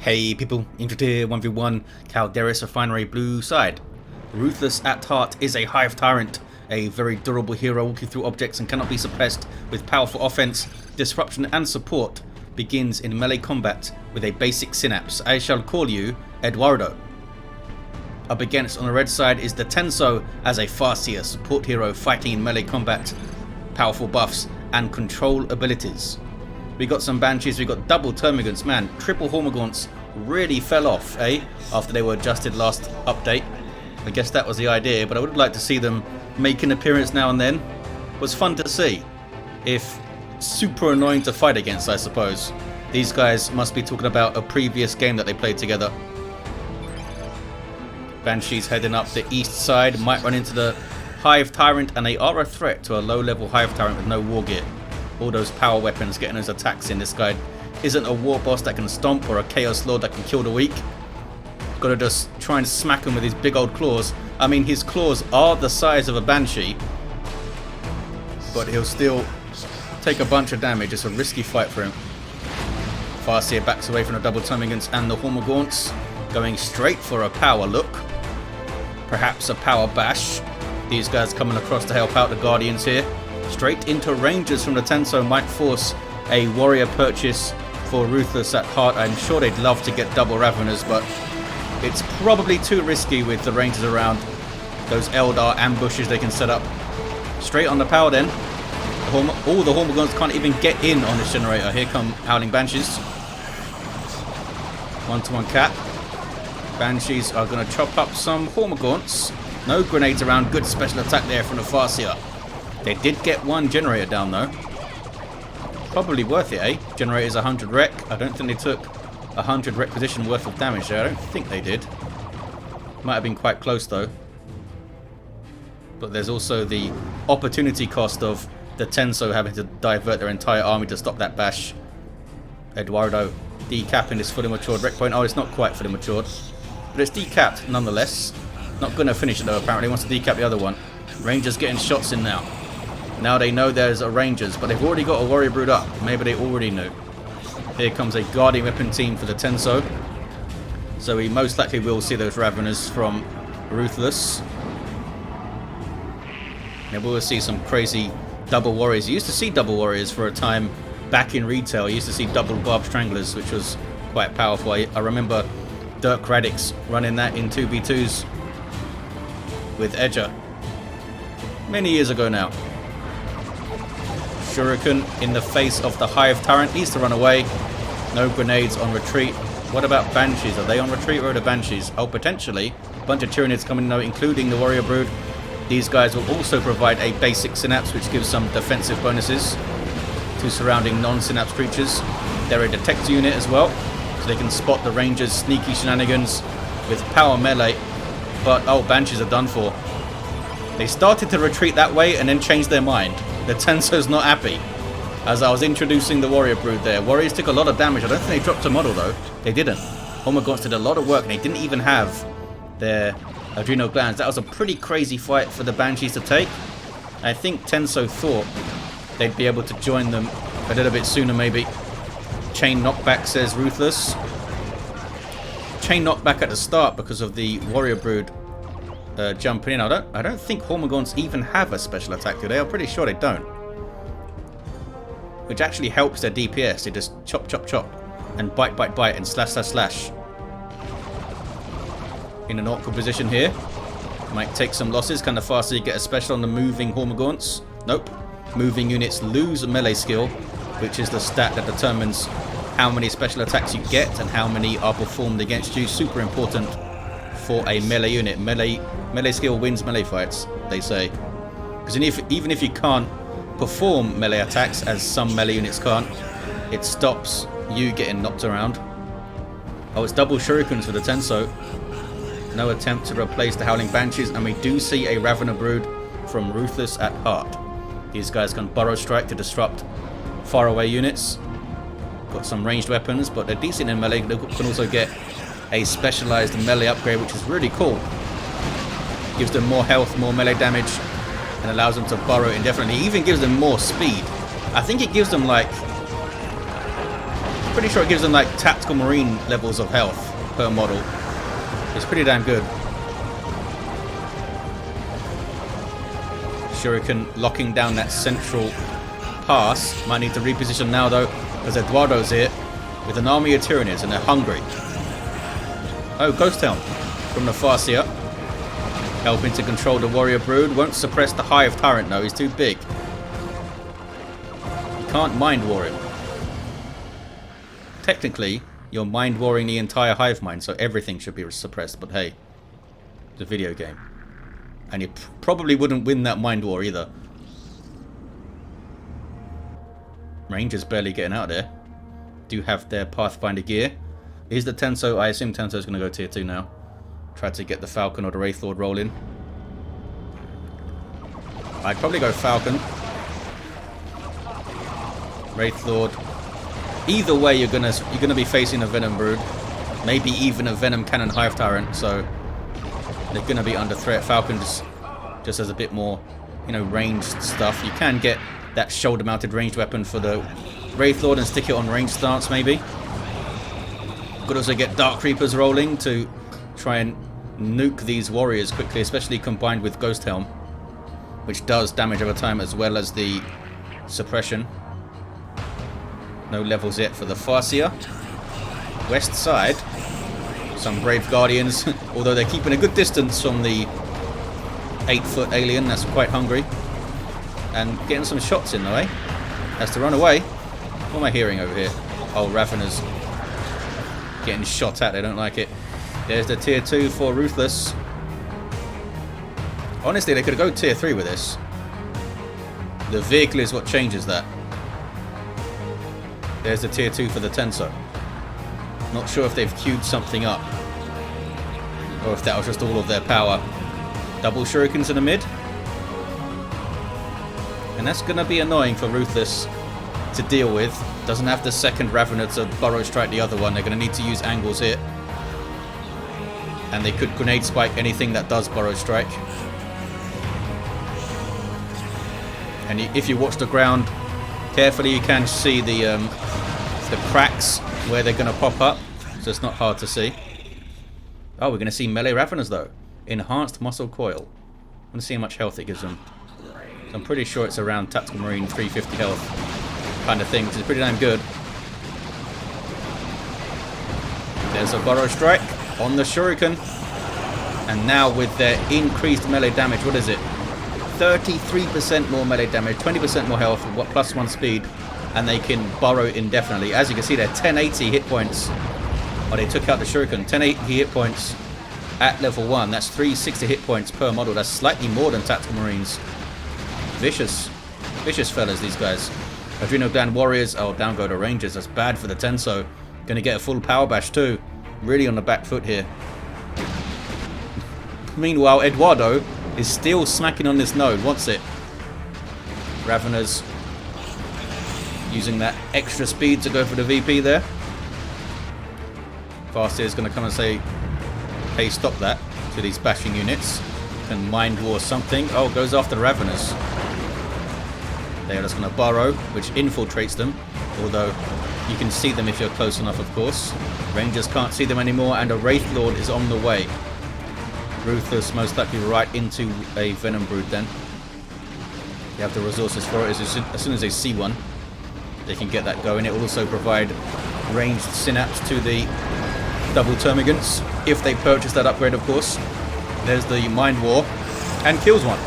Hey people, Infantry 1v1, Calderis Refinery blue side. Ruthless at heart is a Hive Tyrant, a very durable hero walking through objects and cannot be suppressed with powerful offense, disruption and support. Begins in melee combat with a basic synapse. I shall call you Eduardo. Up against on the red side is the Tenso as a Farseer support hero fighting in melee combat, powerful buffs and control abilities. We got some Banshees, we got double Termagants, man, triple Hormagaunts really fell off, after they were adjusted last update. I guess that was the idea, but I would like to see them make an appearance now and then. It was fun to see, if super annoying to fight against, I suppose. These guys must be talking about a previous game that they played together. Banshees heading up the east side, might run into the Hive Tyrant, and they are a threat to a low level Hive Tyrant with no war gear. All those power weapons getting those attacks in. This guy isn't a war boss that can stomp or a chaos lord that can kill the weak. Gotta just try and smack him with his big old claws. I mean, his claws are the size of a Banshee, but he'll still take a bunch of damage. It's a risky fight for him. Farseer backs away from the double Termagants and the Hormagaunts, going straight for a power look. Perhaps a power bash. These guys coming across to help out the Guardians here. Straight into Rangers from the Tenso might force a warrior purchase for Ruthless at heart. I'm sure they'd love to get double Raveners, but it's probably too risky with the Rangers around. Those Eldar ambushes they can set up. Straight on the power then. All the Hormagaunts can't even get in on this generator. Here come Howling Banshees. One-to-one cap. Banshees are going to chop up some Hormagaunts. No grenades around. Good special attack there from the Farseer. They did get one generator down though. Probably worth it, Generator's 100 rec. I don't think they took 100 requisition worth of damage there. I don't think they did. Might have been quite close though. But there's also the opportunity cost of the Tenso having to divert their entire army to stop that bash. Eduardo decapping this fully matured rec point. Oh, it's not quite fully matured, but it's decapped nonetheless. Not going to finish it though, apparently. Wants to decap the other one. Rangers getting shots in now. Now they know there's a Rangers, but they've already got a Warrior Brood up. Maybe they already knew. Here comes a Guardian Weapon team for the Tenso. So we most likely will see those Raveners from Ruthless. Maybe we'll see some crazy double Warriors. You used to see double Warriors for a time back in retail. You used to see double Barb Stranglers, which was quite powerful. I remember Dirk Radix running that in 2v2s with Edger. Many years ago now. Shuriken in the face of the Hive Tyrant. Needs to run away. No grenades on retreat. What about Banshees? Are they on retreat or are the Banshees? Oh, potentially. A bunch of Tyranids coming now, including the Warrior Brood. These guys will also provide a basic synapse, which gives some defensive bonuses to surrounding non-synapse creatures. They're a detect unit as well, so they can spot the Rangers' sneaky shenanigans with power melee. But, oh, Banshees are done for. They started to retreat that way and then changed their mind. The Tenso's not happy. As I was introducing the Warrior Brood there, Warriors took a lot of damage. I don't think they dropped a model though. They didn't. Hormagaunts did a lot of work and they didn't even have their adrenal glands. That was a pretty crazy fight for the Banshees to take. I think Tenso thought they'd be able to join them a little bit sooner maybe. Chain knockback, says Ruthless. Chain knockback at the start because of the Warrior Brood jumping in. I don't think Hormagaunts even have a special attack, do they? I'm pretty sure they don't. Which actually helps their DPS. They just chop, chop, chop. And bite, bite, bite. And slash, slash, slash. In an awkward position here. Might take some losses. Can the Farseer get a special on the moving Hormagaunts? Nope. Moving units lose melee skill, which is the stat that determines how many special attacks you get and how many are performed against you. Super important for a melee unit. Melee skill wins melee fights, they say. Because even if you can't perform melee attacks, as some melee units can't, it stops you getting knocked around. Oh, it's double shurikens for the Tenso. No attempt to replace the Howling Banshees, and we do see a Ravener Brood from Ruthless at heart. These guys can burrow strike to disrupt faraway units. Got some ranged weapons, but they're decent in melee. They can also get a specialized melee upgrade, which is really cool. Gives them more health, more melee damage, and allows them to burrow indefinitely. Even gives them more speed. I think it gives them like Pretty sure it gives them like tactical marine levels of health per model. It's pretty damn good. Shuriken locking down that central pass. Might need to reposition now though, because Eduardo's here with an army of Tyranids and they're hungry. Oh, Ghost Helm from the Farseer, helping to control the Warrior Brood. Won't suppress the Hive Tyrant though, he's too big. You can't mind war him. Technically, you're mind warring the entire hive mind, so everything should be suppressed, but hey, it's a video game. And you probably wouldn't win that mind war either. Rangers barely getting out there. Do have their Pathfinder gear. Is the Tenso? I assume Tenso's going to go tier 2 now. Try to get the Falcon or the Wraith Lord rolling. I'd probably go Falcon. Wraith Lord. Either way, you're gonna be facing a Venom Brood, maybe even a Venom Cannon Hive Tyrant. So they're gonna be under threat. Falcon just has a bit more, you know, ranged stuff. You can get that shoulder-mounted ranged weapon for the Wraith Lord and stick it on range stance, maybe. Could also get Dark Reapers rolling to try and nuke these warriors quickly, especially combined with Ghost Helm, which does damage over time as well as the suppression. No levels yet for the Farseer. West side, some Brave Guardians, although they're keeping a good distance from the 8-foot alien that's quite hungry. And getting some shots in the way. Has to run away. What am I hearing over here? Oh, Raveners getting shot at, they don't like it. There's the tier 2 for Ruthless. Honestly, they could go tier 3 with this. The vehicle is what changes that. There's the tier 2 for the Tenso. Not sure if they've queued something up, or if that was just all of their power. Double shurikens in the mid. And that's going to be annoying for Ruthless to deal with. Doesn't have the second Ravener to burrow strike the other one. They're going to need to use angles here. And they could grenade spike anything that does burrow strike. And if you watch the ground carefully, you can see the cracks where they're going to pop up. So it's not hard to see. Oh, we're going to see melee Raveners though. Enhanced Muscle Coil. I want to see how much health it gives them. So I'm pretty sure it's around Tactical Marine 350 health kind of thing, which is pretty damn good. There's a Burrow Strike on the Shuriken. And now with their increased melee damage, what is it? 33% more melee damage, 20% more health, +1 speed, and they can burrow indefinitely. As you can see, they're 1080 hit points. Oh, they took out the Shuriken. 1080 hit points at level 1. That's 360 hit points per model. That's slightly more than Tactical Marines. Vicious. Vicious fellas, these guys. Adrenal Gland Warriors. Oh, down go to Rangers. That's bad for the Tenso. Gonna get a full power bash too. Really on the back foot here. Meanwhile, Eduardo is still smacking on this node. Wants it. Raveners using that extra speed to go for the VP there. Farseer is going to come and say, hey, stop that, to these bashing units. Can mind war something. Oh, goes after the Raveners. They are just going to burrow, which infiltrates them. Although you can see them if you're close enough, of course. Rangers can't see them anymore, and a Wraith Lord is on the way. Ruthless most likely right into a Venom Brood then. They have the resources for it. As soon as they see one, they can get that going. It will also provide ranged synapse to the double termagants, if they purchase that upgrade, of course. There's the Mind War, and kills one.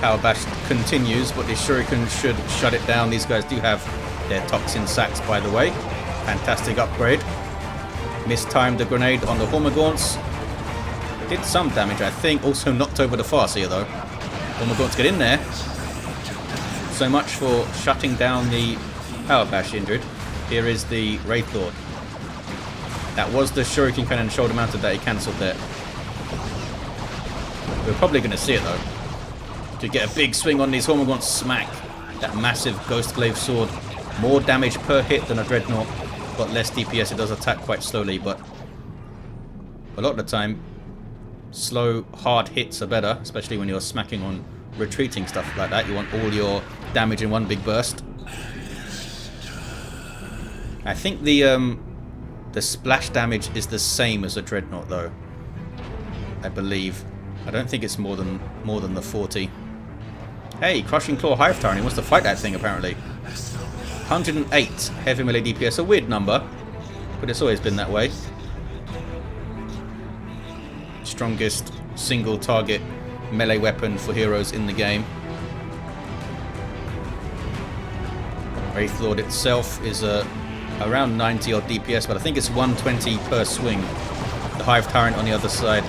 Power Bash continues, but the Shuriken should shut it down. These guys do have their Toxin Sacks, by the way. Fantastic upgrade. Mistimed the grenade on the Hormagaunts. Did some damage, I think. Also knocked over the Farseer, though. Hormagaunts get in there. So much for shutting down the Power Bash injured. Here is the Wraith Lord. That was the Shuriken Cannon shoulder mounted that he cancelled there. We're probably going to see it, though. To get a big swing on these Hormagaunts. Smack. That massive Ghost Glaive Sword. More damage per hit than a Dreadnought. But less DPS, it does attack quite slowly, but a lot of the time, slow, hard hits are better, especially when you're smacking on retreating stuff like that. You want all your damage in one big burst. I think the splash damage is the same as a Dreadnought, though. I believe. I don't think it's more than the 40. Hey, Crushing Claw Hive Tyrant. He wants to fight that thing, apparently. 108 heavy melee DPS. A weird number, but it's always been that way. Strongest single target melee weapon for heroes in the game. Wraith Lord itself is around 90 odd DPS, but I think it's 120 per swing. The Hive Tyrant on the other side,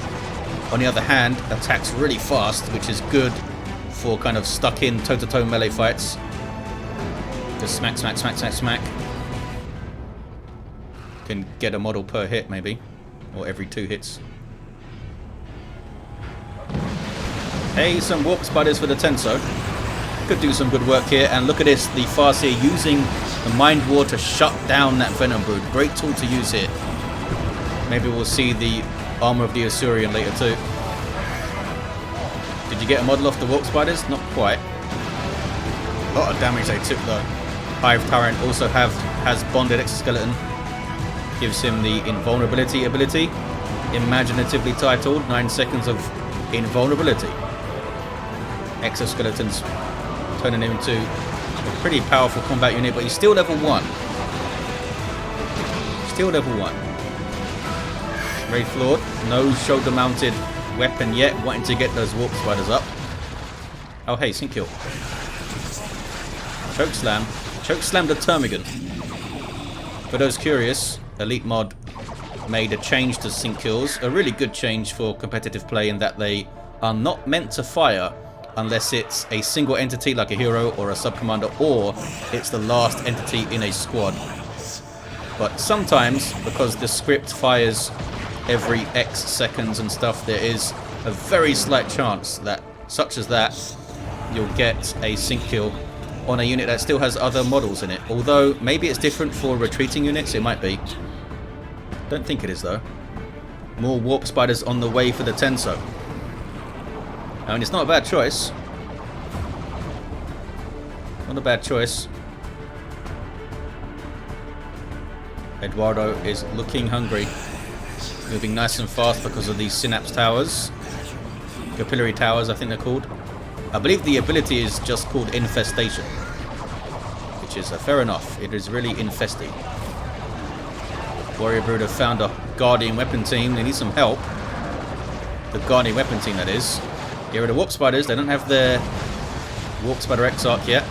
on the other hand, attacks really fast, which is good for kind of stuck in toe-to-toe melee fights. Just smack, smack, smack, smack, smack. Can get a model per hit, maybe, or every 2 hits. Hey, some Warp Spiders for the Tenso. Could do some good work here, and look at this, the Farseer using the Mind War to shut down that Venom Brood. Great tool to use here. Maybe we'll see the Armor of the Assyrian later too. Did you get a model off the Warp Spiders? Not quite. A lot of damage they took though. Hive Tyrant also has Bonded Exoskeleton. Gives him the Invulnerability ability. Imaginatively titled 9 seconds of Invulnerability. Exoskeletons turning him into a pretty powerful combat unit, but he's still level 1. Still level 1. Wraith Lord, no shoulder mounted weapon yet, wanting to get those Warp Spiders up. Oh hey, Sync Kill. Choke Slam. Choke Slam the Termagant. For those curious, Elite Mod made a change to Sync Kills. A really good change for competitive play in that they are not meant to fire unless it's a single entity like a hero or a sub-commander, or it's the last entity in a squad. But sometimes, because the script fires every X seconds and stuff, there is a very slight chance that, such as that, you'll get a sync kill on a unit that still has other models in it. Although, maybe it's different for retreating units, it might be. Don't think it is though. More Warp Spiders on the way for the Tenso. I mean, it's not a bad choice. Not a bad choice. Eduardo is looking hungry. Moving nice and fast because of these Synapse Towers. Capillary Towers, I think they're called. I believe the ability is just called Infestation. Which is fair enough. It is really infesting. Warrior Brood have found a Guardian weapon team. They need some help. The Guardian weapon team, that is. Here are the Warp Spiders. They don't have their Warp Spider Exarch yet.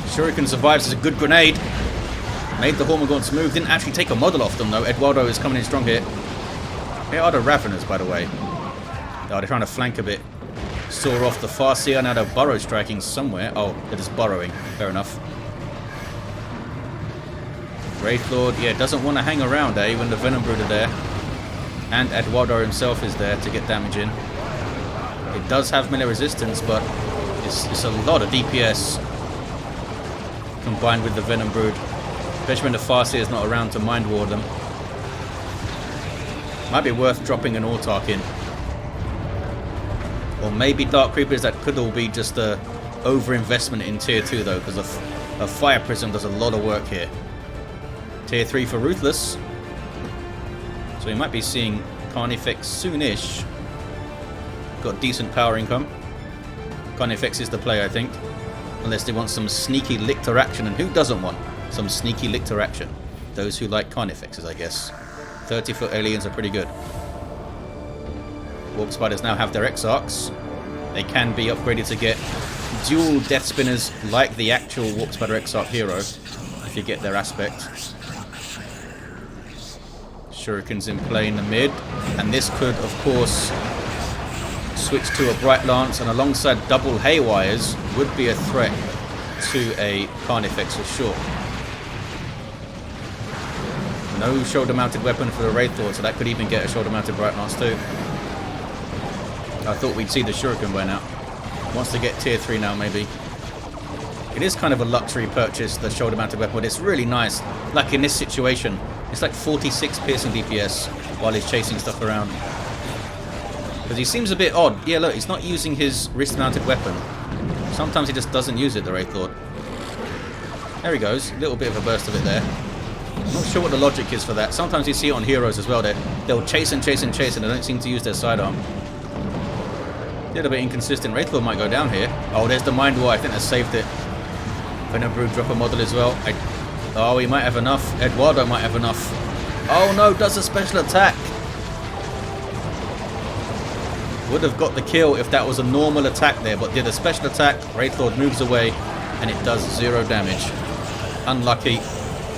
Shuriken survives as a good grenade. Made the Hormagaunts move. Didn't actually take a model off them though. Eduardo is coming in strong here. Here are the Raveners, by the way. Oh, they're trying to flank a bit. Saw off the Farseer. Now they're burrow striking somewhere. Oh, they're just burrowing. Fair enough. Wraith Lord, yeah, doesn't want to hang around, when the Venom Brood are there. And Eduardo himself is there to get damage in. It does have melee resistance, but it's a lot of DPS combined with the Venom Brood. Especially when the Farseer is not around to Mind Ward them. Might be worth dropping an Autarch in. Or maybe Dark Creepers. That could all be just a over-investment in Tier 2 though, because a Fire Prism does a lot of work here. Tier 3 for Ruthless. So we might be seeing Carnifex soonish. Got decent power income. Carnifex is the play, I think. Unless they want some sneaky Lictor action. And who doesn't want some sneaky Lictor action? Those who like Carnifexes, I guess. 30-foot aliens are pretty good. Warp Spiders now have their Exarchs. They can be upgraded to get dual Death Spinners like the actual Warp Spider Exarch hero, if you get their aspect. Shuriken's in play in the mid, and this could, of course, switch to a Bright Lance, and alongside double Haywires would be a threat to a Carnifex for sure. No shoulder-mounted weapon for the Wraith Lord, so that could even get a shoulder-mounted Bright Lance too. I thought we'd see the Shuriken by now. Wants to get tier 3 now, maybe. It is kind of a luxury purchase, the shoulder-mounted weapon, but it's really nice. Like in this situation, it's like 46 piercing DPS while he's chasing stuff around. Because he seems a bit odd. Yeah, look, he's not using his wrist-mounted weapon. Sometimes he just doesn't use it, the Wraith Lord. There he goes. A little bit of a burst of it there. I'm not sure what the logic is for that. Sometimes you see it on heroes as well. They'll chase and chase and chase and they don't seem to use their sidearm. A little bit inconsistent. Wraith Lord might go down here. Oh, there's the Mind War. I think that saved it. Venom drop a model as well. Oh, he might have enough. Eduardo might have enough. Oh no, does a special attack. Would have got the kill if that was a normal attack there, but did a special attack. Wraith Lord moves away and it does 0 damage. Unlucky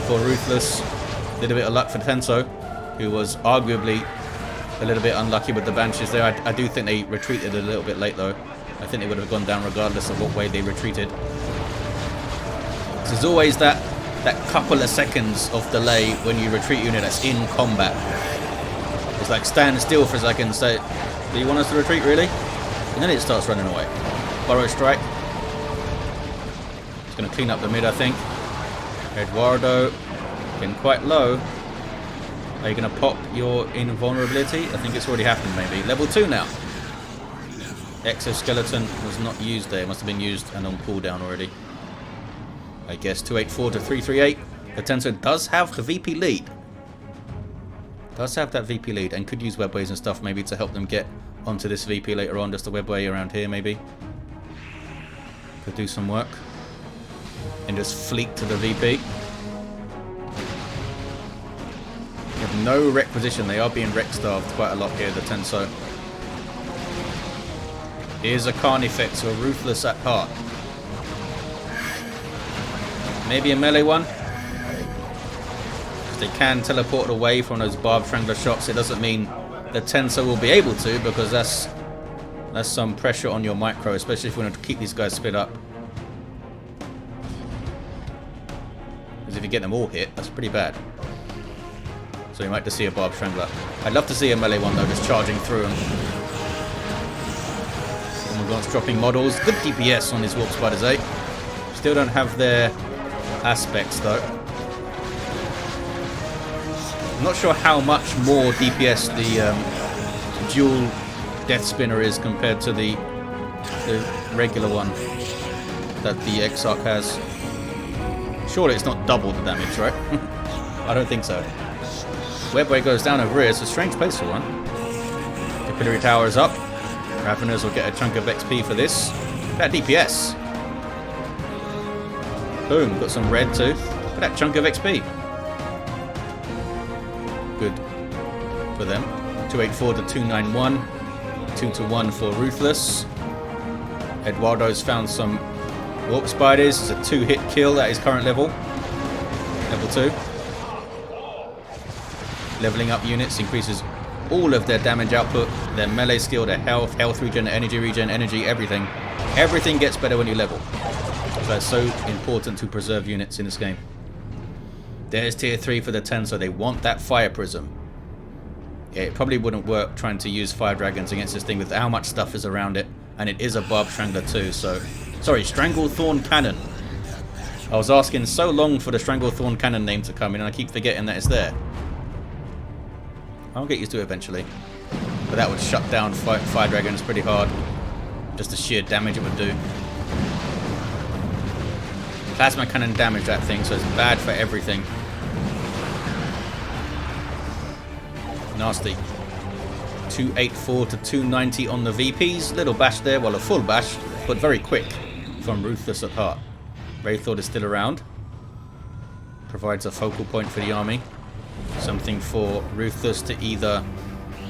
for Ruthless. A little bit of luck for Tenso, who was arguably a little bit unlucky with the Banshees there. I do think they retreated a little bit late though. I think they would have gone down regardless of what way they retreated. There's always that couple of seconds of delay when you retreat unit that's in combat. It's like stand still for a second and say, do you want us to retreat really? And then it starts running away. Burrow strike. It's going to clean up the mid, I think. Eduardo getting quite low. Are you going to pop your invulnerability? I think it's already happened maybe. Level 2 now. Exoskeleton was not used there. It must have been used and on cooldown already. I guess 284 to 338. The Tenso does have the VP lead. Does have that VP lead and could use webways and stuff maybe to help them get onto this VP later on. Just a webway around here maybe. Could do some work. And just fleet to the VP. They have no requisition. They are being wreck starved quite a lot here, the Tenso. Here's a Carnifex or Ruthless at heart. Maybe a melee one. They can teleport away from those barbed strangler shots. It doesn't mean the Tenso will be able to, because that's some pressure on your micro, especially if you want to keep these guys split up. Because if you get them all hit, that's pretty bad. So you might just see a barbed strangler. I'd love to see a melee one though, just charging through them. Oh my god, it's dropping models. Good DPS on these Warp Spiders, eh? Still don't have their aspects though. I'm not sure how much more DPS the dual Death Spinner is compared to the regular one that the Exarch has. Surely it's not double the damage, right? I don't think so. Webway goes down over here. It's a strange place for one. Capillary Tower is up. Raveners will get a chunk of XP for this. That DPS. Boom, got some red too. Look at that chunk of XP. Good for them. 284 to 291. 2-1 for Ruthless. Eduardo's found some Warp Spiders. It's a 2-hit kill at his current level. Level 2. Leveling up units increases all of their damage output, their melee skill, their health, health regen, energy, everything. Everything gets better when you level. So it's so important to preserve units in this game. There's tier 3 for the Tenso. They want that Fire Prism. Yeah, it probably wouldn't work trying to use Fire Dragons against this thing with how much stuff is around it. And it is a Barbed Strangler too, so... Sorry, Stranglethorn Cannon. I was asking so long for the Stranglethorn Cannon name to come in and I keep forgetting that it's there. I'll get used to it eventually. But that would shut down Fire Dragons pretty hard. Just the sheer damage it would do. Plasma Cannon damage that thing, so it's bad for everything. Nasty. 284 to 290 on the VPs. Little bash there, well a full bash, but very quick from Ruthless at heart. Wraith Lord is still around. Provides a focal point for the army. Something for Ruthless to either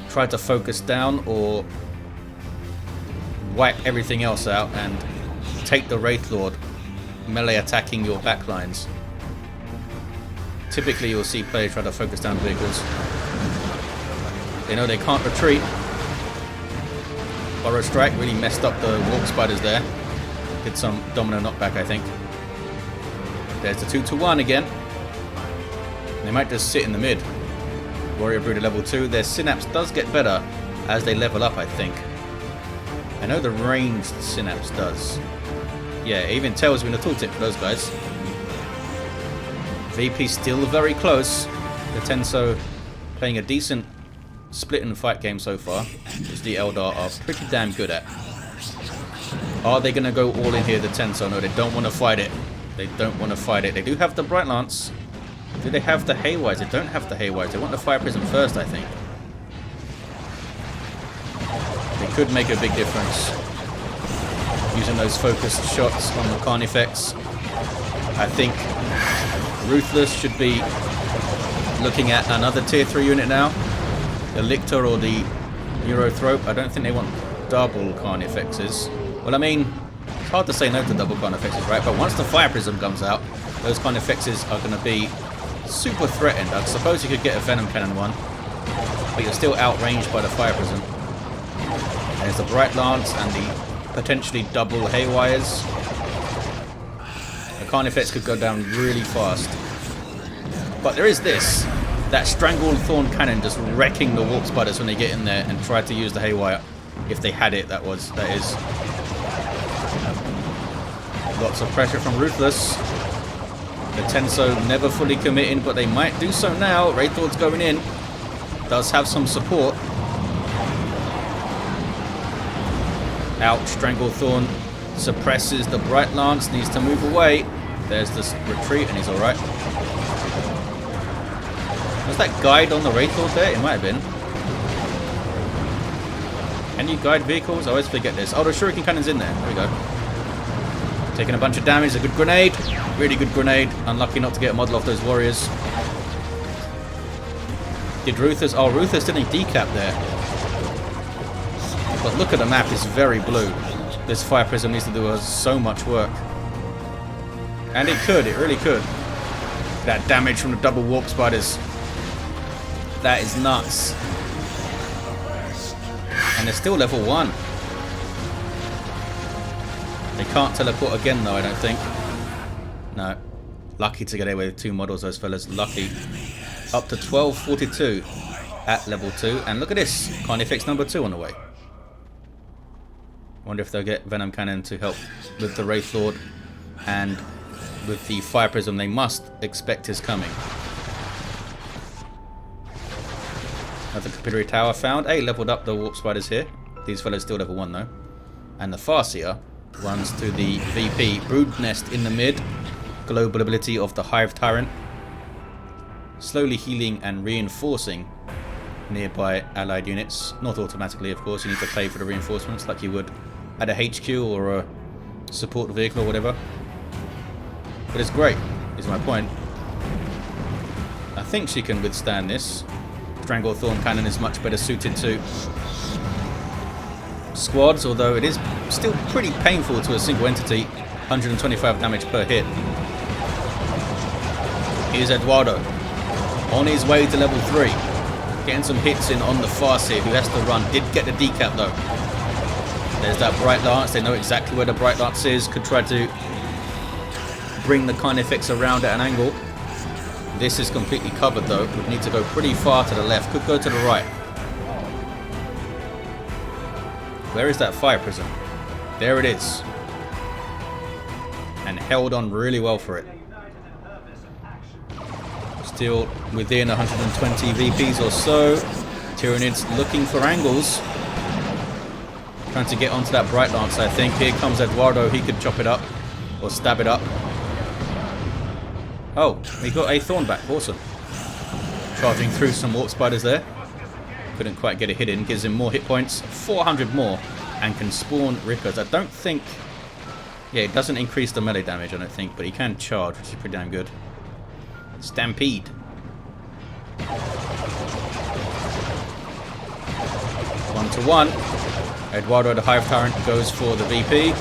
try to focus down or wipe everything else out and take the Wraith Lord melee attacking your backlines. Typically you'll see players try to focus down vehicles. They know they can't retreat. Burrow Strike really messed up the Warp Spiders there. Did some domino knockback, I think. There's the 2-1 again. They might just sit in the mid. Warrior Brood at level 2. Their synapse does get better as they level up, I think. I know the ranged synapse does. Yeah, it even tells me in the tooltip for those guys. VP still very close. The Tenso playing a decent split and fight game so far, which the Eldar are pretty damn good at. Are they going to go all in here, the Tenso? No, they don't want to fight it. They don't want to fight it. They do have the Bright Lance. Do they have the Haywires? They don't have the Haywires. They want the Fire Prism first, I think. They could make a big difference using those focused shots on the Carnifex. I think Ruthless should be looking at another tier 3 unit now. The Lictor or the Neurothrope. I don't think they want double Carnifexes. Well, I mean, it's hard to say no to double Carnifexes, right? But once the Fire Prism comes out, those Carnifexes are going to be super threatened. I suppose you could get a Venom Cannon one, but you're still outranged by the Fire Prism. There's the Bright Lance and the potentially double Haywires. The Carnifex could go down really fast. But there is this. That Strangled Thorn Cannon just wrecking the Warp Spiders when they get in there and try to use the Haywire. If they had it, that is. Lots of pressure from Ruthless. The Tenso never fully committing, but they might do so now. Wraithord's going in. Does have some support. Out, Strangled Thorn suppresses the Bright Lance, needs to move away. There's this retreat, and he's alright. Was that guide on the Wraithord there? It might have been. Can you guide vehicles? I always forget this. Oh, the Shuriken Cannon's in there. There we go. Taking a bunch of damage. A good grenade. Really good grenade. Unlucky not to get a model off those warriors. Did Ruthless... Oh, Ruthless didn't decap there. But look at the map. It's very blue. This Fire Prism needs to do so much work. And it could. It really could. That damage from the double Warp Spiders. That is nuts. And they're still level 1. They can't teleport again though, I don't think. No. Lucky to get away with 2 models, those fellas. Lucky. Up to 1242 at level 2. And look at this. Carnifex number 2 on the way. Wonder if they'll get Venom Cannon to help with the Wraith Lord. And with the Fire Prism they must expect is coming. Another Capillary Tower found. Hey, leveled up the Warp Spiders here. These fellas still level 1 though. And the Farseer runs to the VP. Brood Nest in the mid. Global ability of the Hive Tyrant. Slowly healing and reinforcing nearby allied units. Not automatically, of course. You need to pay for the reinforcements like you would at a HQ or a support vehicle or whatever. But it's great, is my point. I think she can withstand this. Strangled Thorn Cannon is much better suited to squads, although it is still pretty painful to a single entity. 125 damage per hit. Here's Eduardo on his way to level 3. Getting some hits in on the Farseer, who has to run. Did get the decap though. There's that Bright Lance. They know exactly where the Bright Lance is. Could try to bring the Carnifex around at an angle. This is completely covered though. Would need to go pretty far to the left. Could go to the right. Where is that Fire Prism? There it is. And held on really well for it. Still within 120 VPs or so. Tyranids looking for angles. Trying to get onto that Bright Lance, I think. Here comes Eduardo. He could chop it up. Or stab it up. Oh, he got a Thorn back. Awesome. Charging through some Warp Spiders there. Couldn't quite get a hit in. Gives him more hit points. 400 more. And can spawn Rippers. I don't think... Yeah, it doesn't increase the melee damage, I don't think. But he can charge, which is pretty damn good. Stampede. 1-to-1. Eduardo the Hive Tyrant goes for the VP.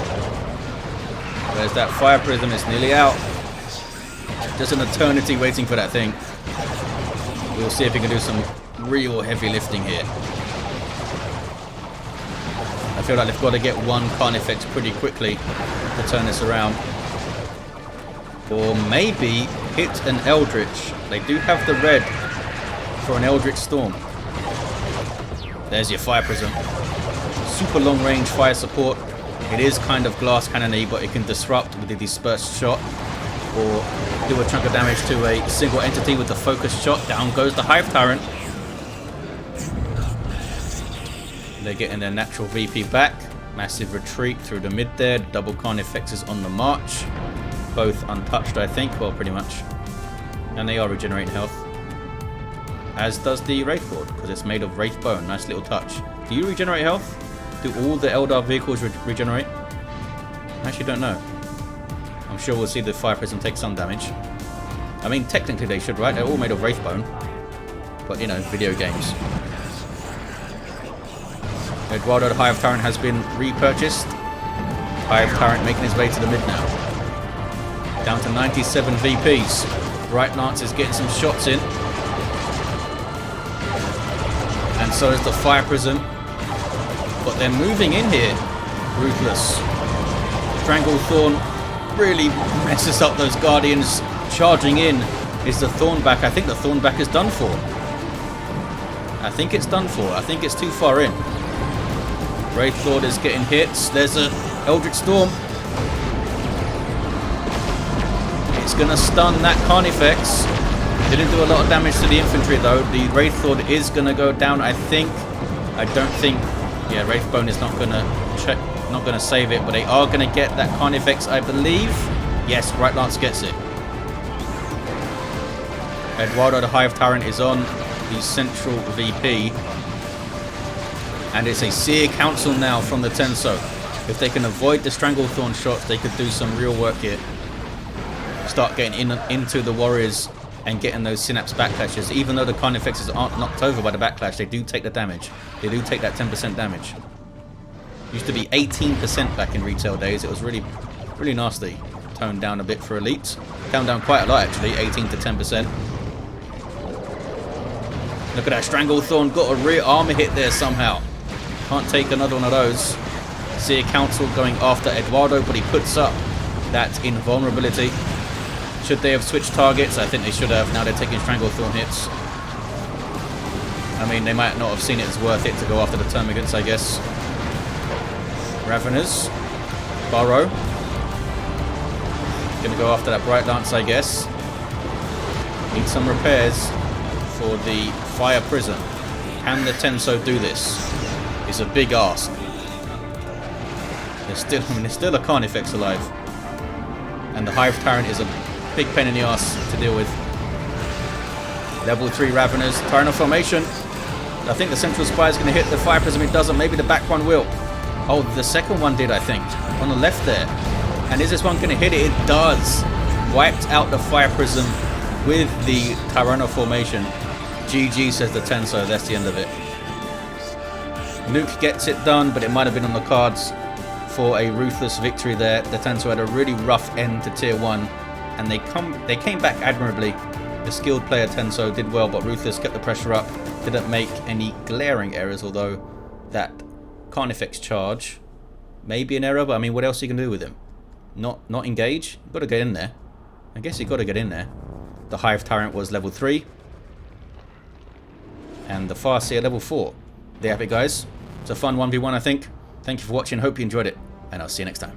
There's that Fire Prism. It's nearly out. Just an eternity waiting for that thing. We'll see if he can do some real heavy lifting here. I feel like they've got to get one Carnifex pretty quickly to turn this around. Or maybe hit an Eldritch. They do have the red for an Eldritch Storm. There's your Fire Prism. Super long range fire support. It is kind of glass cannon-y, but it can disrupt with the dispersed shot. Or do a chunk of damage to a single entity with the focused shot. Down goes the Hive Tyrant. They're getting their natural VP back. Massive retreat through the mid there. Double Carnifex is on the march. Both untouched, I think. Well, pretty much. And they are regenerating health. As does the Wraith Lord, because it's made of Wraith Bone. Nice little touch. Do you regenerate health? Do all the Eldar vehicles regenerate? I actually don't know. I'm sure we'll see the Fire Prism take some damage. I mean, technically they should, right? They're all made of Wraith Bone. But, you know, video games. Eduardo the Hive Tyrant has been repurchased. Hive Tyrant making his way to the mid now. Down to 97 VPs. Right Lance is getting some shots in. And so is the Fire Prism. But they're moving in here. Ruthless. Stranglethorn really messes up those Guardians. Charging in is the Thornback. I think the Thornback is done for. I think it's done for. I think it's too far in. Wraith Lord is getting hits. There's a Eldritch Storm. It's going to stun that Carnifex. Didn't do a lot of damage to the infantry though. The Wraith Lord is going to go down, I think. I don't think... Yeah, Wraithbone is not going to save it, but they are going to get that Carnifex, I believe. Yes, Right Lance gets it. Eduardo the Hive Tyrant is on the central VP. And it's a Seer Council now from the Tenso. If they can avoid the Stranglethorn shots, they could do some real work here. Start getting into the Warriors and getting those Synapse backclashes. Even though the Carnifexes aren't knocked over by the backlash, they do take the damage. They do take that 10% damage. Used to be 18% back in retail days. It was really, really nasty. Toned down a bit for elites. Toned down quite a lot actually, 18 to 10%. Look at that Stranglethorn, got a rear armor hit there somehow. Can't take another one of those. Seer Council going after Eduardo, but he puts up that invulnerability. Should they have switched targets? I think they should have. Now they're taking Stranglethorn hits. I mean, they might not have seen it as worth it to go after the Termagants, I guess. Raveners. Burrow. Gonna go after that Bright Lance, I guess. Need some repairs for the Fire Prism. Can the Tenso do this? It's a big ask. There's still a Carnifex alive. And the Hive Tyrant is a big pain in the ass to deal with. Level 3 Raveners. Tyrant formation. I think the Central Spire is going to hit the Fire Prism. It doesn't. Maybe the back one will. Oh, the second one did, I think. On the left there. And is this one going to hit it? It does. Wiped out the Fire Prism with the Tyrant formation. GG, says the Tenso. That's the end of it. Nuke gets it done, but it might have been on the cards for a Ruthless victory there. The Tenso had a really rough end to Tier 1, and they came back admirably. The skilled player Tenso did well, but Ruthless kept the pressure up. Didn't make any glaring errors, although that Carnifex charge may be an error, but I mean, what else are you going to do with him? Not engage? You've got to get in there. I guess you've got to get in there. The Hive Tyrant was level 3. And the Farseer level 4. There you have it, guys. It's a fun 1v1, I think. Thank you for watching. Hope you enjoyed it. And I'll see you next time.